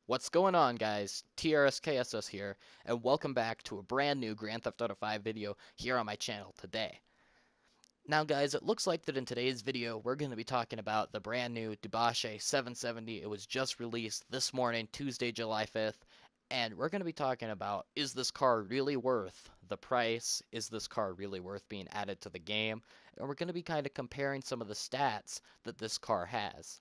What's going on, guys? TRSKSS here, and welcome back to a brand new Grand Theft Auto 5 video here on my channel today. Now, guys, it looks like that in today's video, we're going to be talking about the brand new Dewbauchee 770. It was just released this morning, Tuesday, July 5th, and we're going to be talking about, is this car really worth the price? Is this car really worth being added to the game? And we're going to be kind of comparing some of the stats that this car has.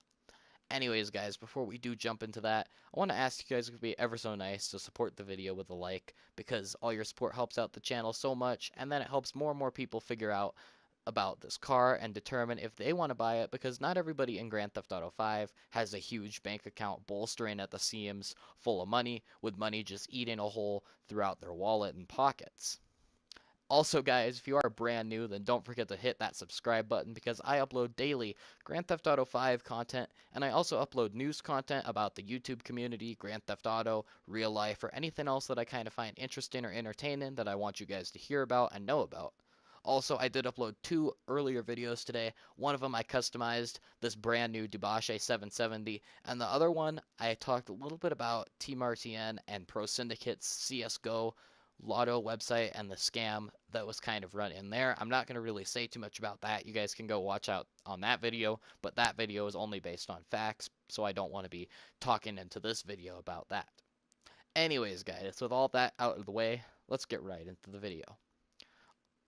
Anyways, guys, before we do jump into that, I want to ask you guys if it would be ever so nice to support the video with a like, because all your support helps out the channel so much, and then it helps more and more people figure out about this car and determine if they want to buy it, because not everybody in Grand Theft Auto 5 has a huge bank account bolstering at the seams full of money, with money just eating a hole throughout their wallet and pockets. Also, guys, if you are brand new, then don't forget to hit that subscribe button because I upload daily Grand Theft Auto 5 content, and I also upload news content about the YouTube community, Grand Theft Auto, real life, or anything else that I kind of find interesting or entertaining that I want you guys to hear about and know about. Also, I did upload two earlier videos today. One of them I customized this brand new Dewbauchee 770, and the other one I talked a little bit about Team RTN and Pro Syndicate's CSGO Lotto website and the scam that was kind of run in there. I'm not going to really say too much about that. You guys can go watch out on that video, but that video is only based on facts, so I don't want to be talking into this video about that. Anyways, guys, with all that out of the way, let's get right into the video.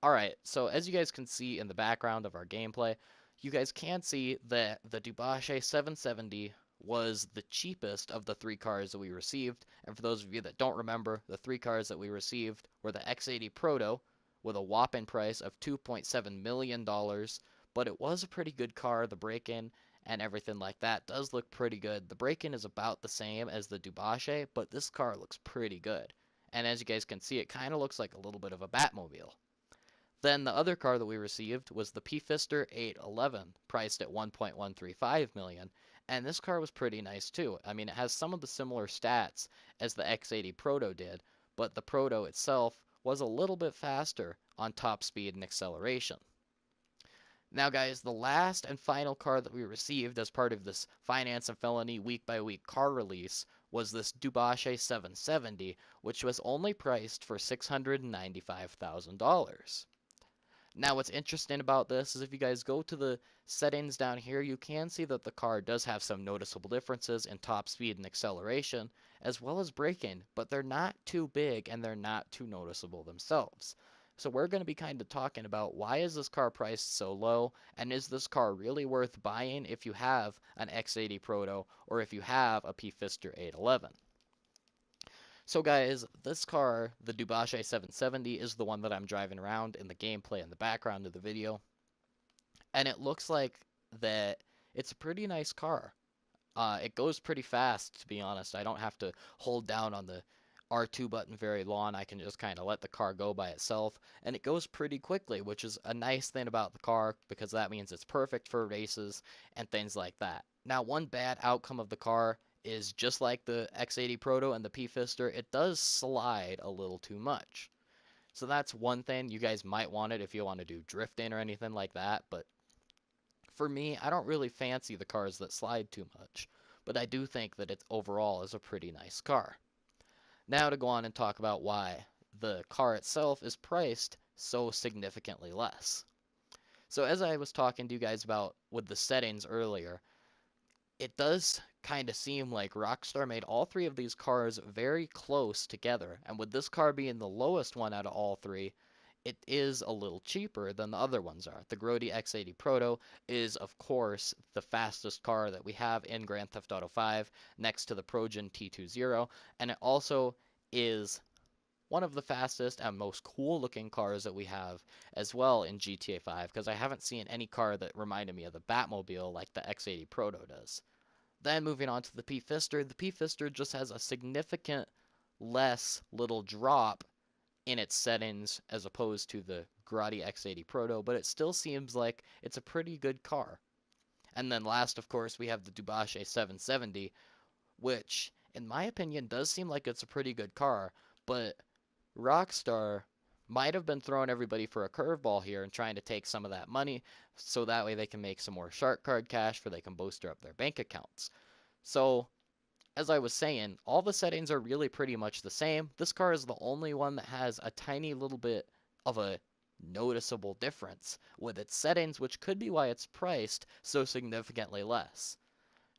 Alright, so as you guys can see in the background of our gameplay, you guys can see that the Dewbauchee 770 was the cheapest of the three cars that we received. And for those of you that don't remember, the three cars that we received were the X80 Proto with a whopping price of $2.7 million. But it was a pretty good car. The break-in and everything like that does look pretty good. The break-in is about the same as the Dewbauchee, but this car looks pretty good. And as you guys can see, it kind of looks like a little bit of a Batmobile. Then the other car that we received was the P-Fister 811, priced at $1.135 million, and this car was pretty nice too. I mean, it has some of the similar stats as the X80 Proto did, but the Proto itself was a little bit faster on top speed and acceleration. Now, guys, the last and final car that we received as part of this Finance and Felony week-by-week car release was this Dewbauchee 770, which was only priced for $695,000. Now, what's interesting about this is if you guys go to the settings down here, you can see that the car does have some noticeable differences in top speed and acceleration, as well as braking, but they're not too big and they're not too noticeable themselves. So we're going to be kind of talking about why is this car priced so low, and is this car really worth buying if you have an X80 Proto or if you have a P-Fister 811. So guys, this car, the Dewbauchee 770, is the one that I'm driving around in the gameplay in the background of the video. And it looks like that it's a pretty nice car. It goes pretty fast, to be honest. I don't have to hold down on the R2 button very long. I can just kind of let the car go by itself. And it goes pretty quickly, which is a nice thing about the car because that means it's perfect for races and things like that. Now, one bad outcome of the car is just like the X80 Proto and the P-Fister, it does slide a little too much. So that's one thing. You guys might want it if you want to do drifting or anything like that, but for me, I don't really fancy the cars that slide too much, but I do think that it overall is a pretty nice car. Now to go on and talk about why the car itself is priced so significantly less. So as I was talking to you guys about with the settings earlier, it does kind of seem like Rockstar made all three of these cars very close together, and with this car being the lowest one out of all three, it is a little cheaper than the other ones are. The Grody X80 Proto is, of course, the fastest car that we have in Grand Theft Auto 5, next to the Progen T20, and it also is one of the fastest and most cool looking cars that we have as well in GTA 5, because I haven't seen any car that reminded me of the Batmobile like the X80 Proto does. Then moving on to the P-Fister just has a significant less little drop in its settings as opposed to the Grotti X80 Proto, but it still seems like it's a pretty good car. And then last, of course, we have the Dewbauchee 770, which, in my opinion, does seem like it's a pretty good car, but Rockstar might have been throwing everybody for a curveball here and trying to take some of that money so that way they can make some more shark card cash for they can bolster up their bank accounts. So as I was saying, all the settings are really pretty much the same. This car is the only one that has a tiny little bit of a noticeable difference with its settings, which could be why it's priced so significantly less.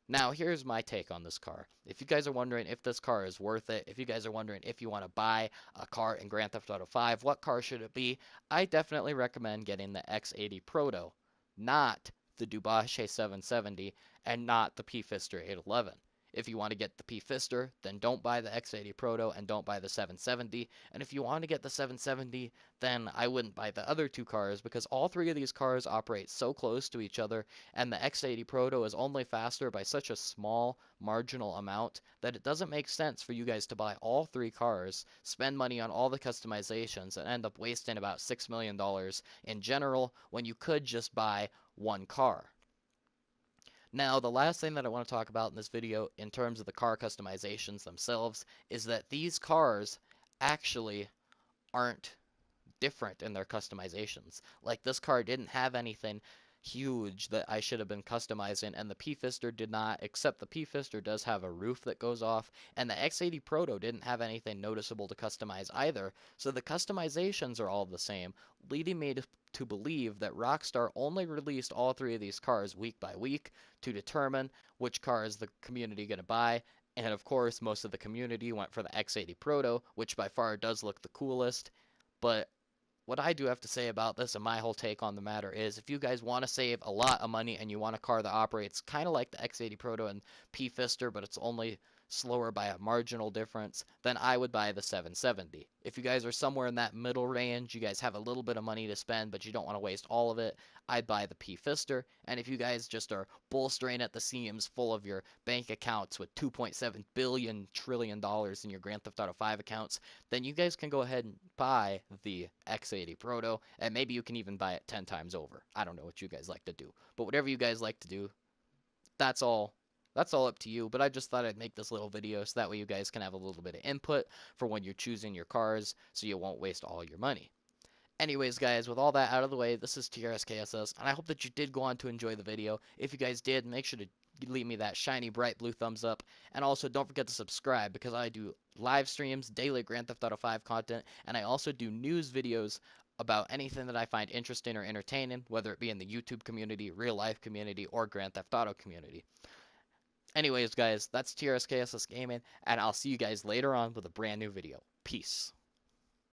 Now, here's my take on this car. If you guys are wondering if this car is worth it, if you guys are wondering if you want to buy a car in Grand Theft Auto 5, what car should it be? I definitely recommend getting the X80 Proto, not the Dewbauchee 770 and not the P-Fister 811. If you want to get the P-Fister, then don't buy the X80 Proto and don't buy the 770. And if you want to get the 770, then I wouldn't buy the other two cars because all three of these cars operate so close to each other, and the X80 Proto is only faster by such a small marginal amount that it doesn't make sense for you guys to buy all three cars, spend money on all the customizations, and end up wasting about $6 million in general when you could just buy one car. Now, the last thing that I want to talk about in this video in terms of the car customizations themselves is that these cars actually aren't different in their customizations. Like this car didn't have anything huge that I should have been customizing, and the P-Fister did not, except the P-Fister does have a roof that goes off, and the X80 Proto didn't have anything noticeable to customize either, so the customizations are all the same, leading me to believe that Rockstar only released all three of these cars week by week to determine which car is the community going to buy. And of course, most of the community went for the X80 Proto, which by far does look the coolest. But what I do have to say about this and my whole take on the matter is if you guys want to save a lot of money and you want a car that operates kind of like the X80 Proto and P-Fister, but it's only slower by a marginal difference, then I would buy the 770. If you guys are somewhere in that middle range, you guys have a little bit of money to spend, but you don't want to waste all of it, I'd buy the P-Fister. And if you guys just are bolstering at the seams full of your bank accounts with $2.7 billion trillion in your Grand Theft Auto 5 accounts, then you guys can go ahead and buy the X80 Proto, and maybe you can even buy it 10 times over. I don't know what you guys like to do, but whatever you guys like to do, that's all. That's all up to you, but I just thought I'd make this little video so that way you guys can have a little bit of input for when you're choosing your cars so you won't waste all your money. Anyways, guys, with all that out of the way, this is TRSKSS, and I hope that you did go on to enjoy the video. If you guys did, make sure to leave me that shiny, bright blue thumbs up, and also don't forget to subscribe because I do live streams, daily Grand Theft Auto 5 content, and I also do news videos about anything that I find interesting or entertaining, whether it be in the YouTube community, real life community, or Grand Theft Auto community. Anyways, guys, that's TRSKSS Gaming, and I'll see you guys later on with a brand new video. Peace.